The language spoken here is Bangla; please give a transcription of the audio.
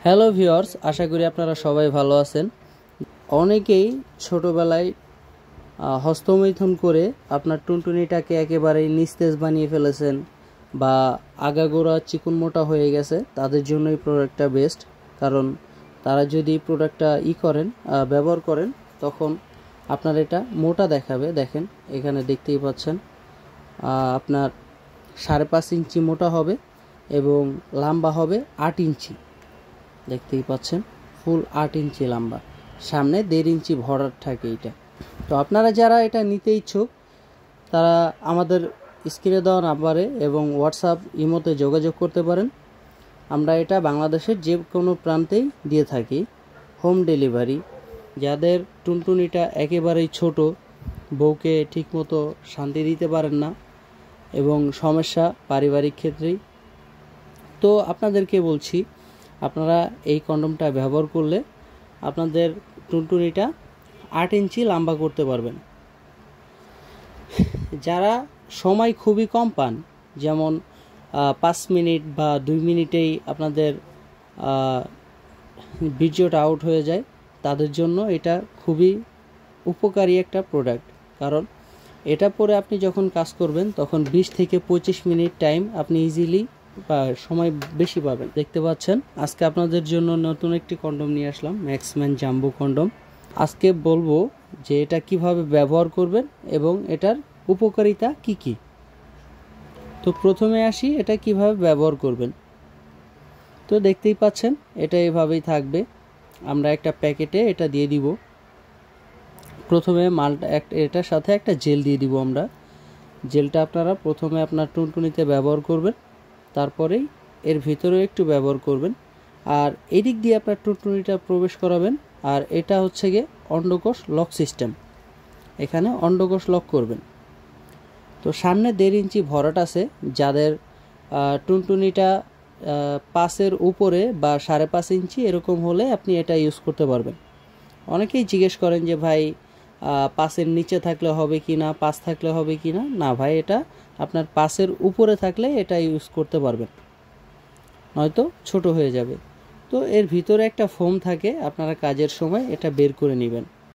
হ্যালো ভিউয়ার্স, আশা করি আপনারা সবাই ভালো আছেন। অনেকেই ছোটোবেলায় হস্তমৈথুন করে আপনার টুনটুনিটাকে একেবারেই নিস্তেজ বানিয়ে ফেলেছেন বা আগাগোড়া চিকন মোটা হয়ে গেছে। তাদের জন্য এই প্রোডাক্টটা বেস্ট, কারণ তারা যদি প্রোডাক্টটা ব্যবহার করেন তখন আপনার এটা মোটা দেখাবে। দেখেন, এখানে দেখতেই পাচ্ছেন আপনার 5.5 ইঞ্চি মোটা হবে এবং লম্বা হবে 8 ইঞ্চি। দেখতেই পাচ্ছেন ফুল 8 ইঞ্চি লম্বা, সামনে 1.5 ইঞ্চি ভরাট থাকে এটা। তো আপনারা যারা এটা নিতে ইচ্ছুক তারা আমাদের স্ক্রিনে দেওয়া নাম্বারে এবং হোয়াটসঅ্যাপ ইমোতে যোগাযোগ করতে পারেন। আমরা এটা বাংলাদেশের যে কোনো প্রান্তেই দিয়ে থাকি, হোম ডেলিভারি। যাদের টুনটুনিটা একেবারেই ছোট, বউকে ঠিকমতো শান্তি দিতে পারেন না এবং সমস্যা পারিবারিক ক্ষেত্রেই, তো আপনাদেরকে বলছি আপনারা এই কন্ডমটা ব্যবহার করলে আপনাদের টুনটুনিটা 8 ইঞ্চি লম্বা করতে পারবেন। যারা সময় খুবই কম পান, যেমন 5 মিনিট বা 2 মিনিটেই আপনাদের বীর্যটা আউট হয়ে যায়, তাদের জন্য এটা খুবই উপকারী একটা প্রোডাক্ট। কারণ এটা পরে আপনি যখন কাজ করবেন তখন 20 থেকে 25 মিনিট টাইম আপনি ইজিলি বা সময় বেশি পাবেন। দেখতে পাচ্ছেন আজকে আপনাদের জন্য নতুন একটি কন্ডম নিয়ে আসলাম, ম্যাক্সম্যান জাম্বো কন্ডম। আজকে বলবো যে এটা কিভাবে ব্যবহার করবেন এবং এটার উপকারিতা কি কি। তো প্রথমে আসি এটা কিভাবে ব্যবহার করবেন। তো দেখতেই পাচ্ছেন এটা এভাবেই থাকবে। আমরা একটা প্যাকেটে এটা দিয়ে দিব। প্রথমে এটার সাথে একটা জেল দিয়ে দিব আমরা। জেলটা আপনারা প্রথমে আপনার টুনটুনিতে ব্যবহার করবেন, তারপরেই এর ভিতরেও একটু ব্যবহার করবেন, আর এদিক দিয়ে আপনার টুনটুনিটা প্রবেশ করাবেন। আর এটা হচ্ছে গিয়ে অন্ডকোষ লক সিস্টেম, এখানে অন্ডকোষ লক করবেন। তো সামনে 1.5 ইঞ্চি ভরাট আছে, যাদের টুনটুনিটা 5-এর উপরে বা 5.5 ইঞ্চি এরকম হলে আপনি এটা ইউজ করতে পারবেন। অনেকেই জিজ্ঞেস করেন যে ভাই 5-এর নিচে থাকলে হবে কি না, 5 থাকলে হবে কি না। না ভাই, এটা আপনার 5-এর উপরে থাকলে এটা ইউজ করতে পারবেন, নয়তো ছোট হয়ে যাবে। তো এর ভিতরে একটা ফোম থাকে, আপনারা কাজের সময় এটা বের করে নেবেন।